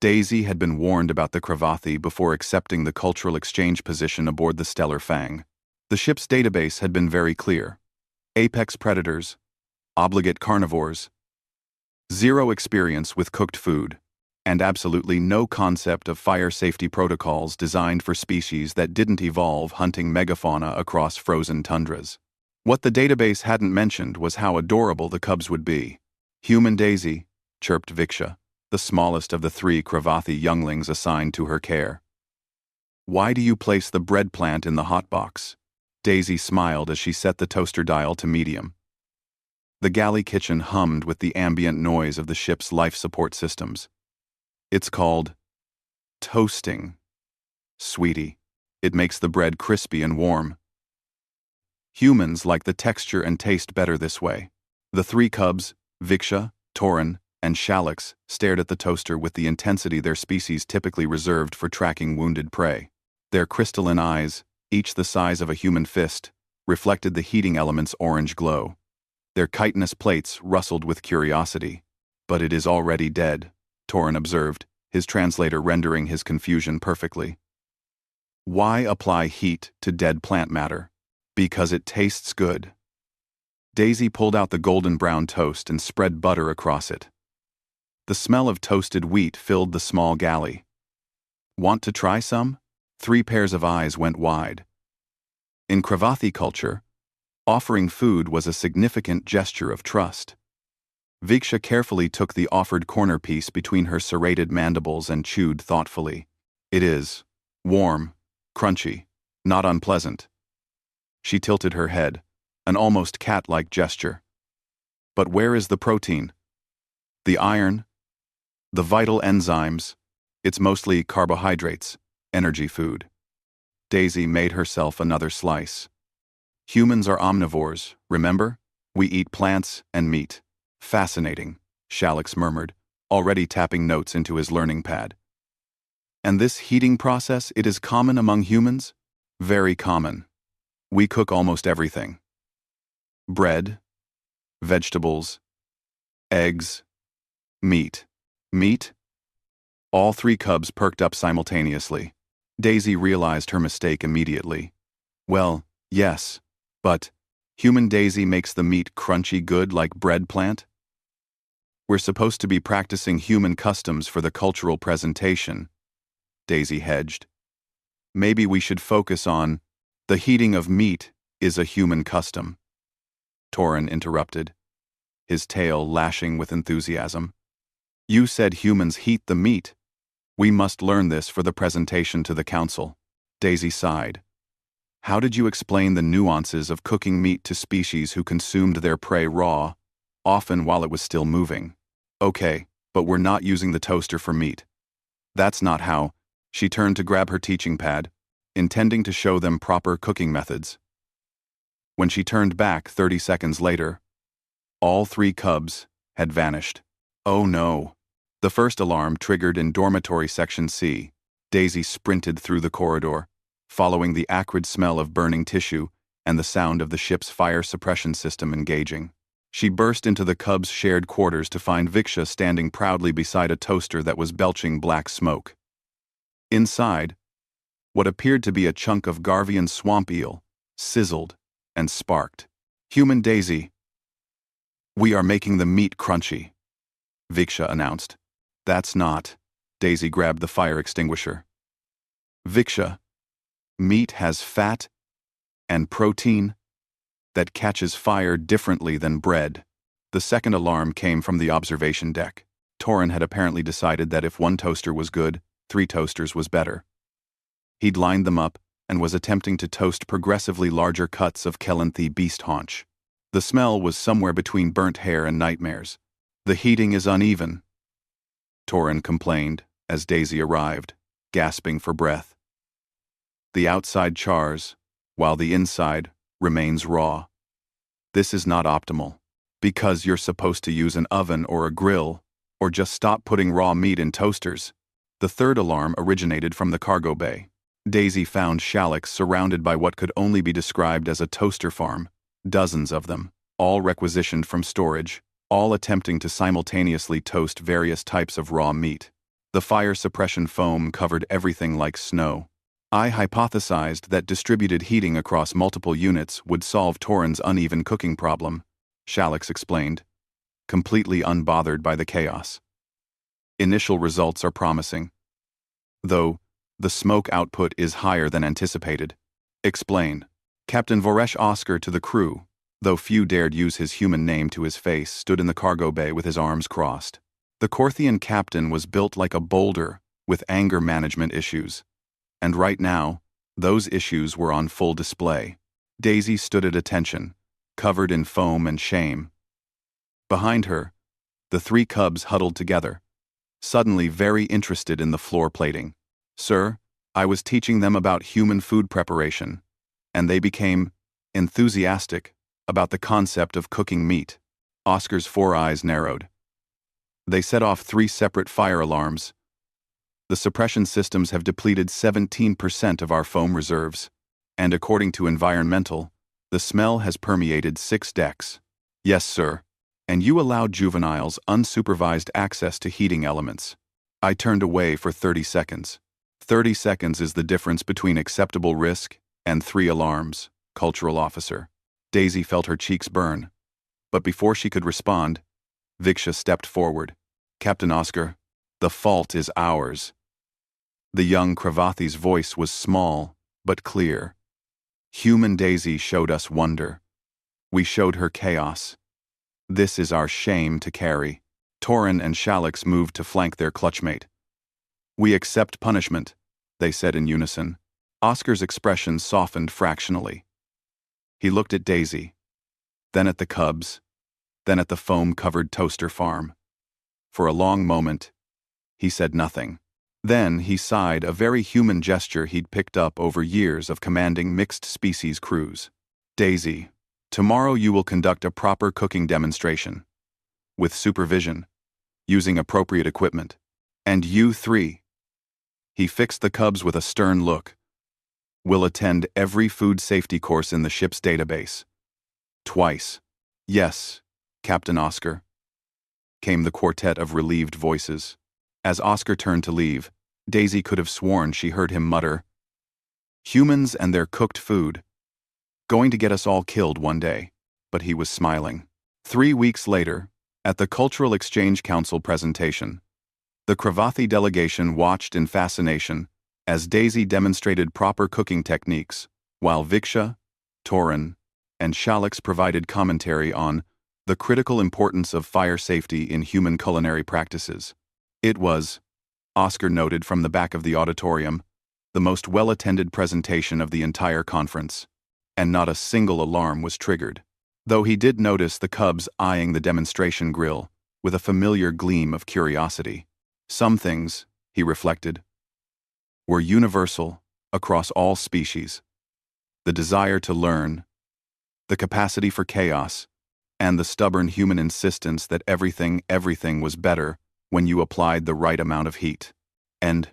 Daisy had been warned about the Cravathi before accepting the cultural exchange position aboard the Stellar Fang. The ship's database had been very clear. Apex predators, obligate carnivores, zero experience with cooked food, and absolutely no concept of fire safety protocols designed for species that didn't evolve hunting megafauna across frozen tundras. What the database hadn't mentioned was how adorable the cubs would be. "Human Daisy," chirped Viksha, the smallest of the 3 Cravathi younglings assigned to her care. "Why do you place the bread plant in the hotbox?" Daisy smiled as she set the toaster dial to medium. The galley kitchen hummed with the ambient noise of the ship's life support systems. "It's called toasting, sweetie. It makes the bread crispy and warm. Humans like the texture and taste better this way." The 3 cubs, Viksha, Torin, and Shalix, stared at the toaster with the intensity their species typically reserved for tracking wounded prey. Their crystalline eyes, each the size of a human fist, reflected the heating element's orange glow. Their chitinous plates rustled with curiosity. "But it is already dead," Torin observed, his translator rendering his confusion perfectly. "Why apply heat to dead plant matter?" "Because it tastes good." Daisy pulled out the golden brown toast and spread butter across it. The smell of toasted wheat filled the small galley. "Want to try some?" 3 pairs of eyes went wide. In Cravathi culture, offering food was a significant gesture of trust. Viksha carefully took the offered corner piece between her serrated mandibles and chewed thoughtfully. "It is warm, crunchy, not unpleasant." She tilted her head, an almost cat-like gesture. "But where is the protein? The iron? The vital enzymes? It's mostly carbohydrates, energy food." Daisy made herself another slice. "Humans are omnivores, remember? We eat plants and meat." "Fascinating," Shalix murmured, already tapping notes into his learning pad. "And this heating process, it is common among humans?" "Very common. We cook almost everything. Bread, vegetables, eggs, meat." "Meat?" All 3 cubs perked up simultaneously. Daisy realized her mistake immediately. "Well, yes, but human Daisy makes the meat crunchy good like bread plant?" "We're supposed to be practicing human customs for the cultural presentation," Daisy hedged. "Maybe we should focus on the heating of meat is a human custom," Torin interrupted, his tail lashing with enthusiasm. "You said humans heat the meat. We must learn this for the presentation to the council." Daisy sighed. "How did you explain the nuances of cooking meat to species who consumed their prey raw, often while it was still moving?" "Okay, but we're not using the toaster for meat." "That's not how." She turned to grab her teaching pad, intending to show them proper cooking methods. When she turned back 30 seconds later, all 3 cubs had vanished. "Oh no." The first alarm triggered in dormitory section C. Daisy sprinted through the corridor, following the acrid smell of burning tissue and the sound of the ship's fire suppression system engaging. She burst into the cubs' shared quarters to find Viksha standing proudly beside a toaster that was belching black smoke. Inside, what appeared to be a chunk of Garvian swamp eel sizzled and sparked. "Human Daisy, we are making the meat crunchy," Viksha announced. "That's not." Daisy grabbed the fire extinguisher. "Viksha, meat has fat and protein that catches fire differently than bread." The second alarm came from the observation deck. Torin had apparently decided that if 1 toaster was good, 3 toasters was better. He'd lined them up and was attempting to toast progressively larger cuts of Kelenthi beast haunch. The smell was somewhere between burnt hair and nightmares. "The heating is uneven," Torin complained as Daisy arrived, gasping for breath. "The outside chars, while the inside remains raw. This is not optimal. Because you're supposed to use an oven or a grill, or just stop putting raw meat in toasters." The third alarm originated from the cargo bay. Daisy found Shalix surrounded by what could only be described as a toaster farm, dozens of them, all requisitioned from storage, all attempting to simultaneously toast various types of raw meat. The fire suppression foam covered everything like snow. I hypothesized that distributed heating across multiple units would solve Torin's uneven cooking problem, Shalix explained, completely unbothered by the chaos. Initial results are promising, though the smoke output is higher than anticipated. Explain. Captain Voresh Oscar to the crew, though few dared use his human name to his face, stood in the cargo bay with his arms crossed. The Korthian captain was built like a boulder, with anger management issues. And right now, those issues were on full display. Daisy stood at attention, covered in foam and shame. Behind her, the three cubs huddled together, suddenly very interested in the floor plating. Sir, I was teaching them about human food preparation, and they became enthusiastic about the concept of cooking meat. Oscar's 4 eyes narrowed. They set off 3 separate fire alarms. The suppression systems have depleted 17% of our foam reserves, and according to environmental, the smell has permeated 6 decks. Yes, sir. And you allowed juveniles unsupervised access to heating elements. I turned away for 30 seconds. 30 seconds is the difference between acceptable risk and 3 alarms, cultural officer. Daisy felt her cheeks burn. But before she could respond, Viksha stepped forward. Captain Oscar, the fault is ours. The young Kravathi's voice was small, but clear. Human Daisy showed us wonder. We showed her chaos. This is our shame to carry. Torin and Shalix moved to flank their clutchmate. We accept punishment, they said in unison. Oscar's expression softened fractionally. He looked at Daisy, then at the cubs, then at the foam-covered toaster farm. For a long moment, he said nothing. Then he sighed, a very human gesture he'd picked up over years of commanding mixed-species crews. Daisy, tomorrow you will conduct a proper cooking demonstration, with supervision, using appropriate equipment. And you 3, he fixed the cubs with a stern look, will attend every food safety course in the ship's database. Twice. Yes, Captain Oscar, came the quartet of relieved voices. As Oscar turned to leave, Daisy could have sworn she heard him mutter, "Humans and their cooked food. Going to get us all killed one day." But he was smiling. 3 weeks later, at the Cultural Exchange Council presentation, the Kravathi delegation watched in fascination as Daisy demonstrated proper cooking techniques, while Viksha, Torin, and Shalix provided commentary on the critical importance of fire safety in human culinary practices. It was, Oscar noted from the back of the auditorium, the most well-attended presentation of the entire conference, and not a single alarm was triggered, though he did notice the cubs eyeing the demonstration grill with a familiar gleam of curiosity. Some things, he reflected, were universal across all species: the desire to learn, the capacity for chaos, and the stubborn human insistence that everything was better when you applied the right amount of heat. And